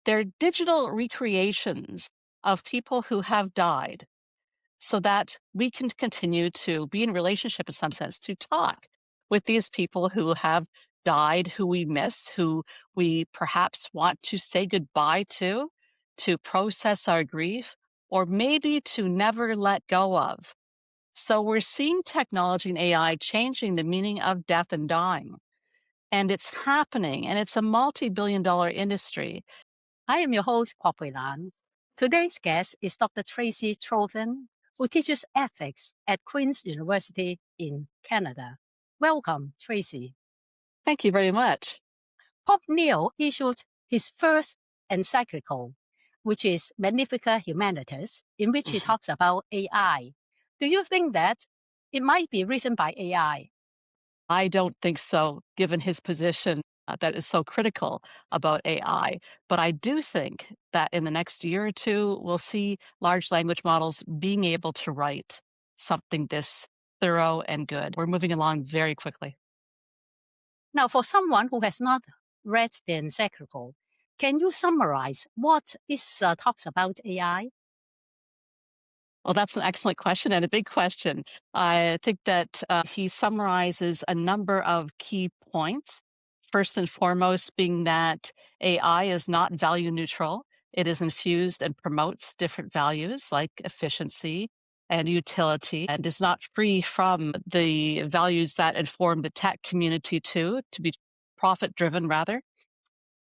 They're digital recreations of people who have died so that we can continue to be in relationship in some sense, to talk with these people who have died, who we miss, who we perhaps want to say goodbye to process our grief, or maybe to never let go of. So we're seeing technology and AI changing the meaning of death and dying. And it's happening, and it's a multi-billion-dollar industry. I am your host, Postcolonial. Today's guest is Dr. Tracy Trothen, who teaches ethics at Queen's University in Canada. Welcome, Tracy. Thank you very much. Pope Leo issued his first encyclical, which is Magnificat Humanitas, in which he talks about AI. Do you think that it might be written by AI? I don't think so, given his position that is so critical about AI. But I do think that in the next year or two, we'll see large language models being able to write something this thorough and good. We're moving along very quickly. Now, for someone who has not read the encyclical, can you summarize what this talks about AI? Well, that's an excellent question and a big question. I think that he summarizes a number of key points. First and foremost, being that AI is not value neutral. It is infused and promotes different values like efficiency and utility, and is not free from the values that inform the tech community too, to be profit driven rather.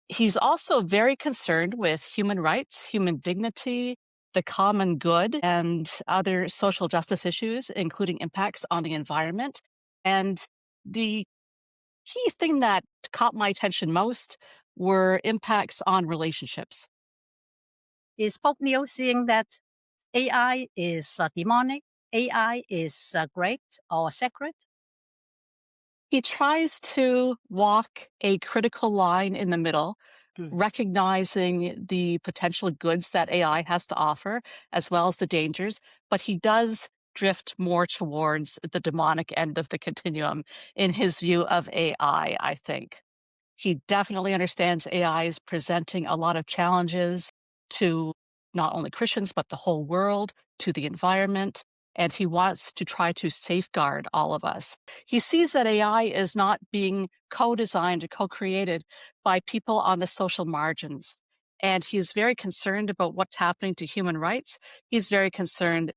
He's also very concerned with human rights, human dignity, the common good, and other social justice issues, including impacts on the environment. And the key thing that caught my attention most were impacts on relationships. Is Pope Leo seeing that AI is demonic, AI is great or sacred? He tries to walk a critical line in the middle, recognizing the potential goods that AI has to offer, as well as the dangers, but he does drift more towards the demonic end of the continuum in his view of AI, I think. He definitely understands AI is presenting a lot of challenges to not only Christians, but the whole world, to the environment, and he wants to try to safeguard all of us. He sees that AI is not being co-designed or co-created by people on the social margins. And he's very concerned about what's happening to human rights. He's very concerned,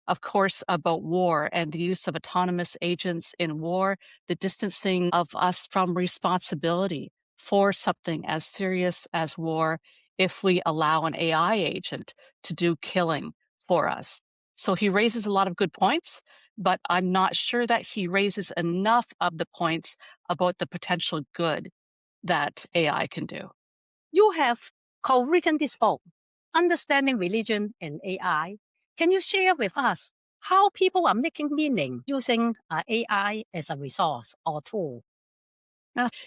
of course, about war and the use of autonomous agents in war, the distancing of us from responsibility for something as serious as war if we allow an AI agent to do killing for us. So he raises a lot of good points, but I'm not sure that he raises enough of the points about the potential good that AI can do. You have co-written this book, Understanding Religion and AI. Can you share with us how people are making meaning using AI as a resource or tool?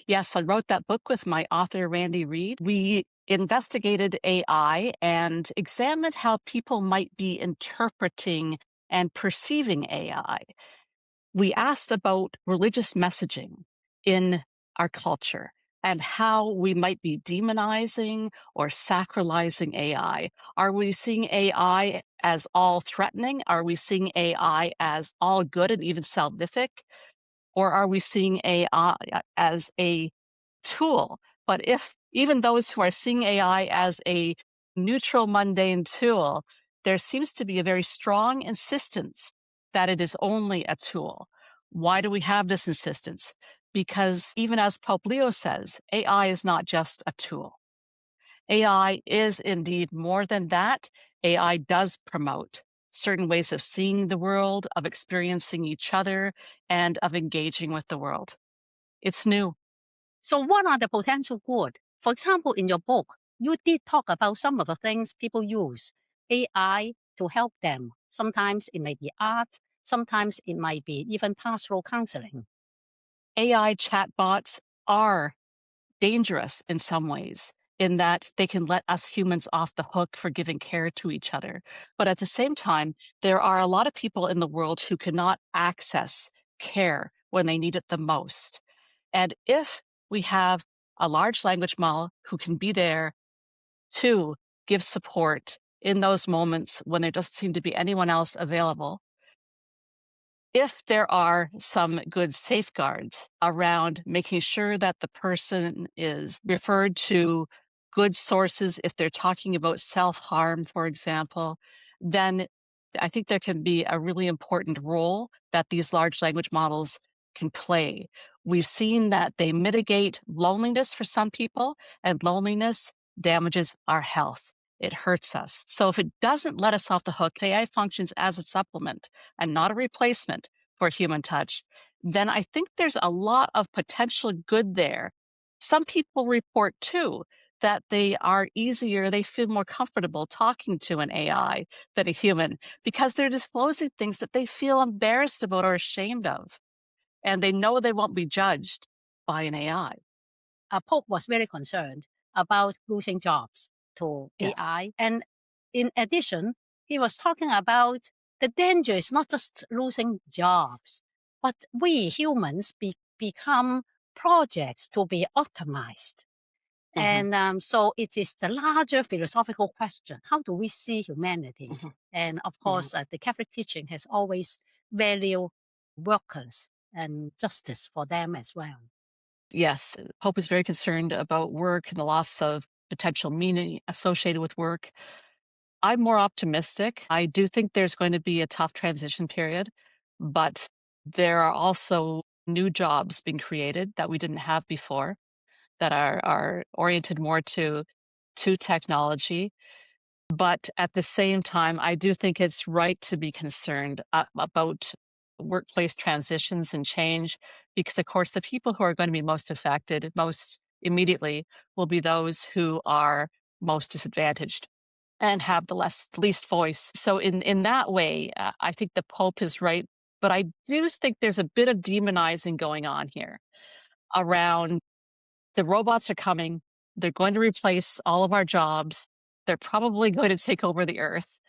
Yes, I wrote that book with my author, Randy Reed. We investigated AI and examined how people might be interpreting and perceiving AI. We asked about religious messaging in our culture and how we might be demonizing or sacralizing AI. Are we seeing AI as all threatening? Are we seeing AI as all good and even salvific? Or are we seeing AI as a tool? But if even those who are seeing AI as a neutral, mundane tool, there seems to be a very strong insistence that it is only a tool. Why do we have this insistence? Because even as Pope Leo says, AI is not just a tool. AI is indeed more than that. AI does promote certain ways of seeing the world, of experiencing each other, and of engaging with the world. It's new. So what are the potential good? For example, in your book, you did talk about some of the things people use AI to help them. Sometimes it may be art, sometimes it might be even pastoral counseling. AI chatbots are dangerous in some ways, in that they can let us humans off the hook for giving care to each other. But at the same time, there are a lot of people in the world who cannot access care when they need it the most. And if we have a large language model who can be there to give support in those moments when there doesn't seem to be anyone else available. If there are some good safeguards around making sure that the person is referred to good sources, if they're talking about self-harm, for example, then I think there can be a really important role that these large language models can play. We've seen that they mitigate loneliness for some people, and loneliness damages our health. It hurts us. So if it doesn't let us off the hook, AI functions as a supplement and not a replacement for human touch, then I think there's a lot of potential good there. Some people report too that they feel more comfortable talking to an AI than a human because they're disclosing things that they feel embarrassed about or ashamed of. And they know they won't be judged by an AI. Pope was very concerned about losing jobs to Yes. AI. And in addition, he was talking about the danger is not just losing jobs, but we humans become projects to be optimized. And so it is the larger philosophical question. How do we see humanity? And of course, the Catholic teaching has always valued workers and justice for them as well. Yes, Pope is very concerned about work and the loss of potential meaning associated with work. I'm more optimistic. I do think there's going to be a tough transition period, but there are also new jobs being created that we didn't have before that are oriented more to technology. But at the same time, I do think it's right to be concerned about workplace transitions and change, because of course the people who are going to be most affected most immediately will be those who are most disadvantaged and have the least voice. So in that way, I think the Pope is right. But I do think there's a bit of demonizing going on here around the robots are coming. They're going to replace all of our jobs. They're probably going to take over the earth.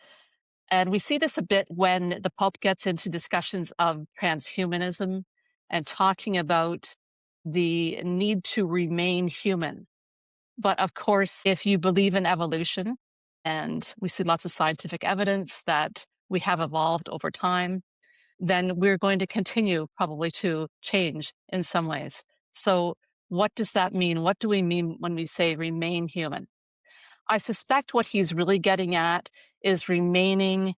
And we see this a bit when the Pope gets into discussions of transhumanism and talking about the need to remain human. But of course, if you believe in evolution, and we see lots of scientific evidence that we have evolved over time, then we're going to continue probably to change in some ways. So, what does that mean? What do we mean when we say remain human? I suspect what he's really getting at is remaining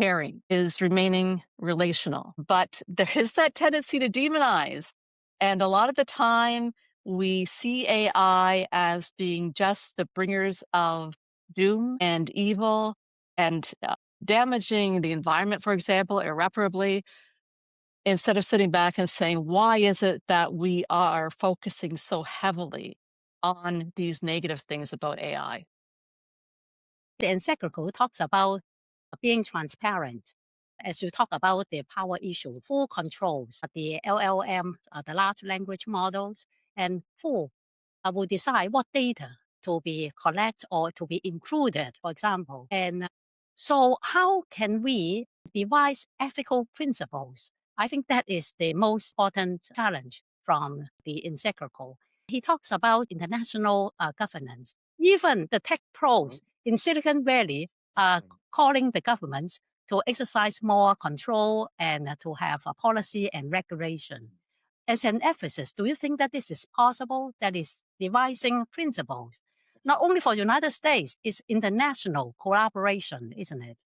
caring, is remaining relational. But there is that tendency to demonize. And a lot of the time, we see AI as being just the bringers of doom and evil and damaging the environment, for example, irreparably, instead of sitting back and saying, why is it that we are focusing so heavily on these negative things about AI? The encyclical talks about being transparent. As you talk about the power issue, full controls, the LLM, the large language models, and who will decide what data to be collected or to be included, for example. And so how can we devise ethical principles? I think that is the most important challenge from the encyclical. He talks about international governance. Even the tech pros in Silicon Valley are calling the governments to exercise more control and to have a policy and regulation. As an emphasis, do you think that this is possible? That is devising principles, not only for the United States, it's international collaboration, isn't it?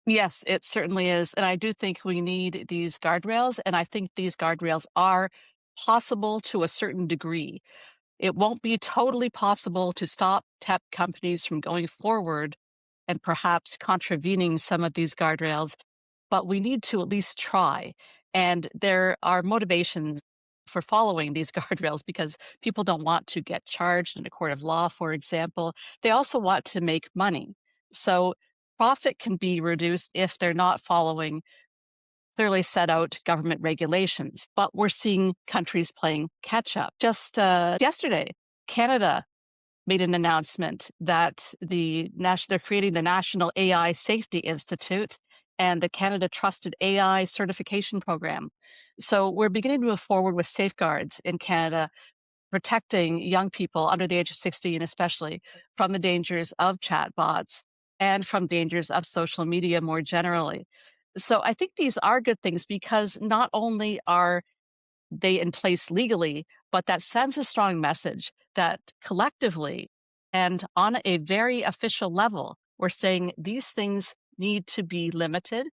Yes, it certainly is. And I do think we need these guardrails. And I think these guardrails are possible to a certain degree. It won't be totally possible to stop tech companies from going forward and perhaps contravening some of these guardrails, but we need to at least try. And there are motivations for following these guardrails because people don't want to get charged in a court of law, for example. They also want to make money. So profit can be reduced if they're not following clearly set out government regulations, but we're seeing countries playing catch up. Just yesterday, Canada made an announcement that they're creating the National AI Safety Institute and the Canada Trusted AI Certification Program. So we're beginning to move forward with safeguards in Canada protecting young people under the age of 16, especially from the dangers of chatbots and from dangers of social media more generally. So I think these are good things because not only are they in place legally, but that sends a strong message that collectively and on a very official level, we're saying these things need to be limited.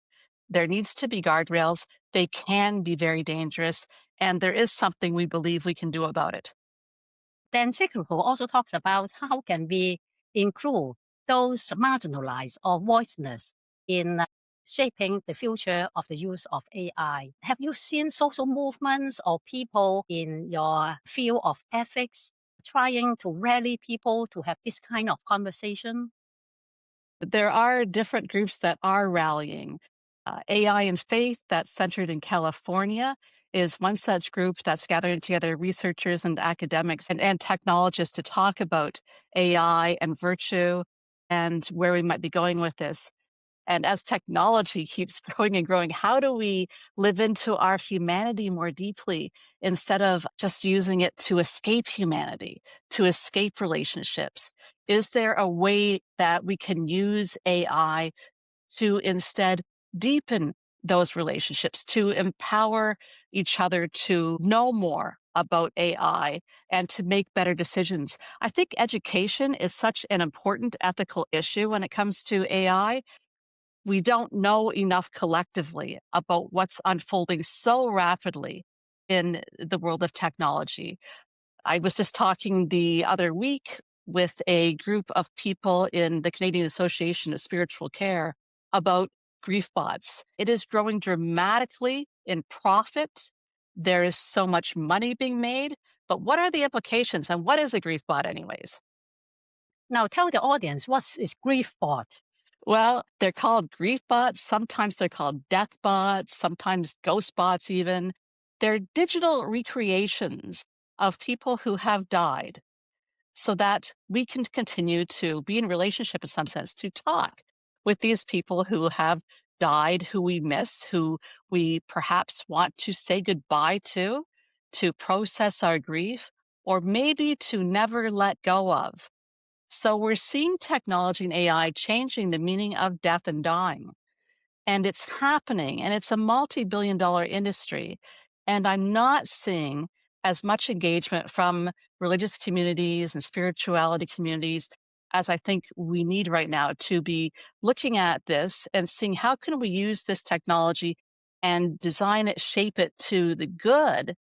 There needs to be guardrails. They can be very dangerous, and there is something we believe we can do about it. The encyclical also talks about how can we include those marginalized or voiceless in shaping the future of the use of AI. Have you seen social movements or people in your field of ethics trying to rally people to have this kind of conversation? There are different groups that are rallying. AI and Faith, that's centered in California, is one such group that's gathering together researchers and academics and technologists to talk about AI and virtue and where we might be going with this. And as technology keeps growing and growing, how do we live into our humanity more deeply instead of just using it to escape humanity, to escape relationships? Is there a way that we can use AI to instead deepen those relationships, to empower each other to know more about AI and to make better decisions? I think education is such an important ethical issue when it comes to AI. We don't know enough collectively about what's unfolding so rapidly in the world of technology. I was just talking the other week with a group of people in the Canadian Association of Spiritual Care about grief bots. It is growing dramatically in profit. There is so much money being made, but what are the implications and what is a grief bot anyways? Now tell the audience what is grief bot. Well, they're called grief bots. Sometimes they're called death bots, sometimes ghost bots, even. They're digital recreations of people who have died so that we can continue to be in relationship in some sense, to talk with these people who have died, who we miss, who we perhaps want to say goodbye to process our grief, or maybe to never let go of. So we're seeing technology and AI changing the meaning of death and dying. And it's happening, and it's a multi-billion dollar industry. And I'm not seeing as much engagement from religious communities and spirituality communities as I think we need right now to be looking at this and seeing how can we use this technology and design it, shape it to the good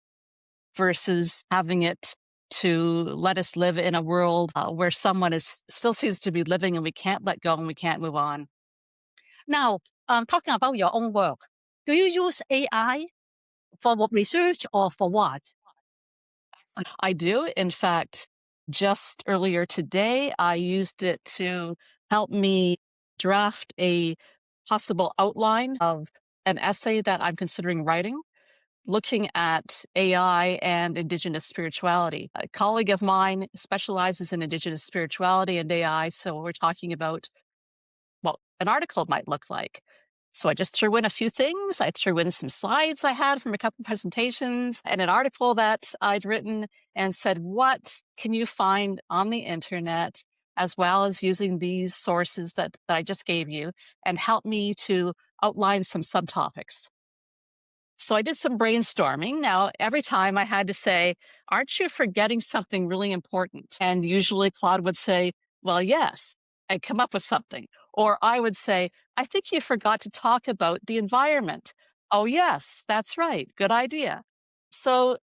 versus having it to let us live in a world where someone is still seems to be living and we can't let go and we can't move on. Now, talking about your own work, do you use AI for what research or for what? I do. In fact, just earlier today, I used it to help me draft a possible outline of an essay that I'm considering writing, looking at AI and Indigenous spirituality. A colleague of mine specializes in Indigenous spirituality and AI, so we're talking about what an article might look like. So I just threw in a few things. I threw in some slides I had from a couple presentations and an article that I'd written and said, what can you find on the internet, as well as using these sources that I just gave you, and help me to outline some subtopics. So I did some brainstorming. Now, every time I had to say, aren't you forgetting something really important? And usually Claude would say, well, yes, and come up with something. Or I would say, I think you forgot to talk about the environment. Oh, yes, that's right. Good idea. So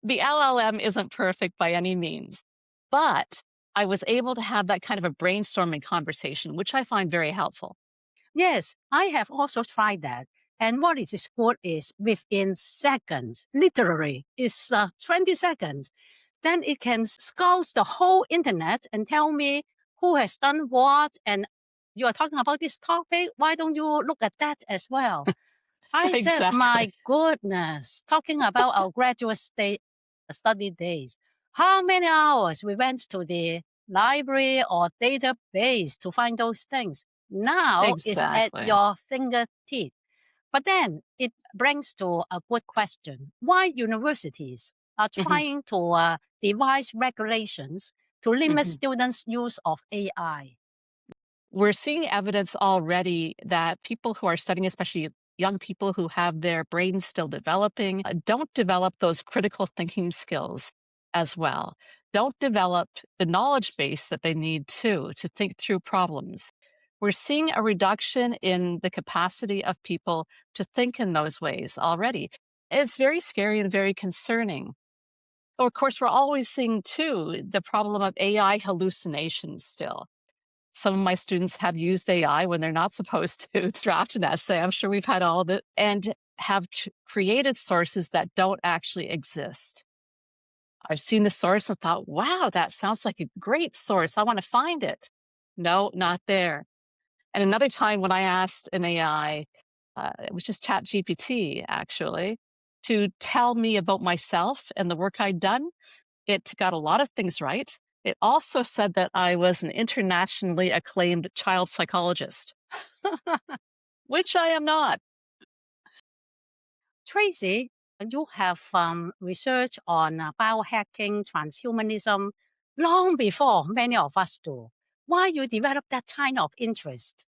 the LLM isn't perfect by any means, but I was able to have that kind of a brainstorming conversation, which I find very helpful. Yes, I have also tried that. And what is good is within seconds, literally, it's 20 seconds. Then it can scout the whole internet and tell me who has done what. And you are talking about this topic. Why don't you look at that as well? I said, Exactly. my goodness, talking about our graduate study days, how many hours we went to the library or database to find those things. Now it's at Exactly. your fingertip. But then it brings to a good question. Why universities? are Mhm. trying to devise regulations to limit Mhm. students' use of AI. We're seeing evidence already that people who are studying, especially young people who have their brains still developing, don't develop those critical thinking skills as well. Don't develop the knowledge base that they need to think through problems. We're seeing a reduction in the capacity of people to think in those ways already. It's very scary and very concerning. Of course, we're always seeing too the problem of AI hallucinations still. Some of my students have used AI when they're not supposed to draft an essay. I'm sure we've had all of it and have created sources that don't actually exist. I've seen the source and thought, wow, that sounds like a great source. I want to find it. No, not there. And another time when I asked an AI, it was just Chat GPT actually, to tell me about myself and the work I'd done, it got a lot of things right. It also said that I was an internationally acclaimed child psychologist, which I am not. Tracy, you have research on biohacking, transhumanism long before many of us do. Why you developed that kind of interest?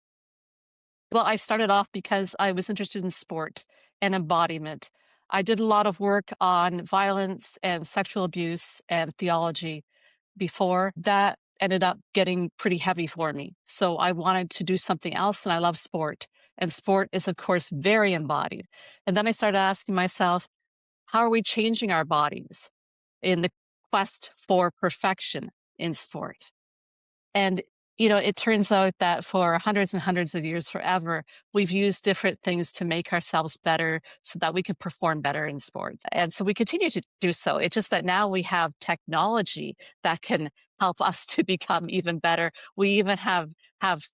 Well, I started off because I was interested in sport and embodiment. I did a lot of work on violence and sexual abuse and theology before. That ended up getting pretty heavy for me. So I wanted to do something else, and I love sport. And sport is, of course, very embodied. And then I started asking myself, how are we changing our bodies in the quest for perfection in sport? And, it turns out that for hundreds and hundreds of years, forever, we've used different things to make ourselves better so that we can perform better in sports. And so we continue to do so. It's just that now we have technology that can help us to become even better. We even have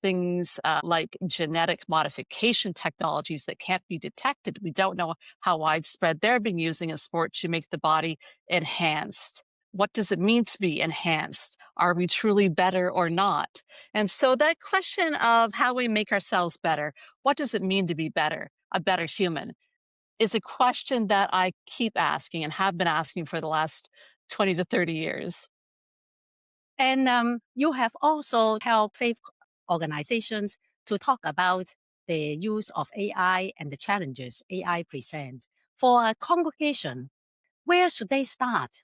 things like genetic modification technologies that can't be detected. We don't know how widespread they're being used in sport to make the body enhanced. What does it mean to be enhanced? Are we truly better or not? And so that question of how we make ourselves better, what does it mean to be better, a better human, is a question that I keep asking and have been asking for the last 20 to 30 years. And you have also helped faith organizations to talk about the use of AI and the challenges AI presents. For a congregation, where should they start?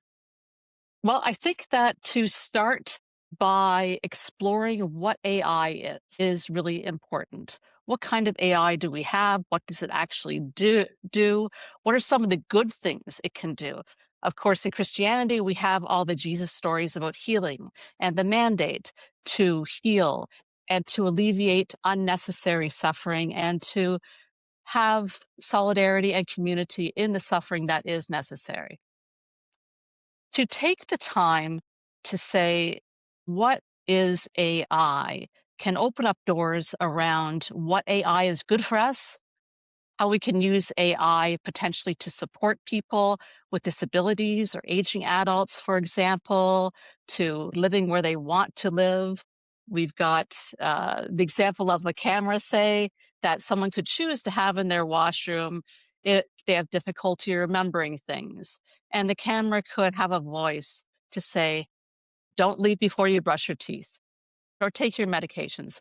Well, I think that to start by exploring what AI is really important. What kind of AI do we have? What does it actually do? What are some of the good things it can do? Of course, in Christianity, we have all the Jesus stories about healing and the mandate to heal and to alleviate unnecessary suffering and to have solidarity and community in the suffering that is necessary. To take the time to say, what is AI, can open up doors around what AI is good for us, how we can use AI potentially to support people with disabilities or aging adults, for example, to living where they want to live. We've got the example of a camera, say, that someone could choose to have in their washroom if they have difficulty remembering things. And the camera could have a voice to say, don't leave before you brush your teeth or take your medications.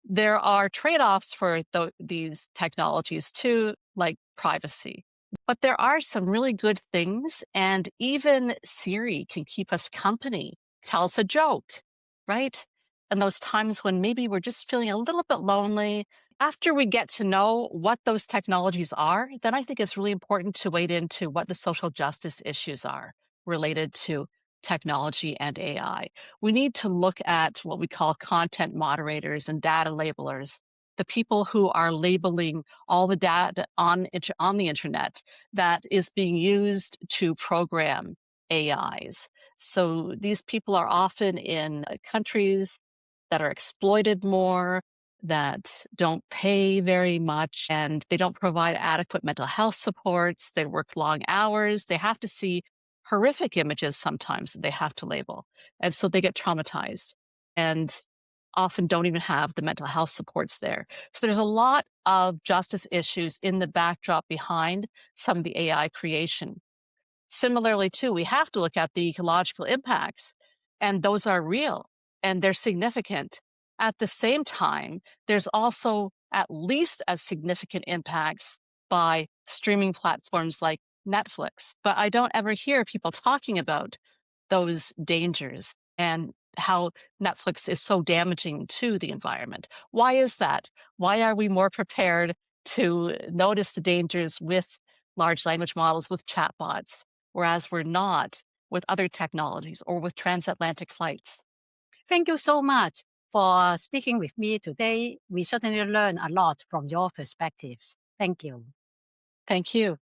There are trade-offs for these technologies too, like privacy. But there are some really good things, and even Siri can keep us company, tell us a joke, right? And those times when maybe we're just feeling a little bit lonely. After we get to know what those technologies are, then I think it's really important to wade into what the social justice issues are related to technology and AI. We need to look at what we call content moderators and data labelers, the people who are labeling all the data on the internet that is being used to program AIs. So these people are often in countries that are exploited more, that don't pay very much, and they don't provide adequate mental health supports. They work long hours. They have to see horrific images sometimes that they have to label. And so they get traumatized and often don't even have the mental health supports there. So there's a lot of justice issues in the backdrop behind some of the AI creation. Similarly, too, we have to look at the ecological impacts, and those are real and they're significant. At the same time, there's also at least as significant impacts by streaming platforms like Netflix. But I don't ever hear people talking about those dangers and how Netflix is so damaging to the environment. Why is that? Why are we more prepared to notice the dangers with large language models, with chatbots, whereas we're not with other technologies or with transatlantic flights? Thank you so much for speaking with me today. We certainly learned a lot from your perspectives. Thank you. Thank you.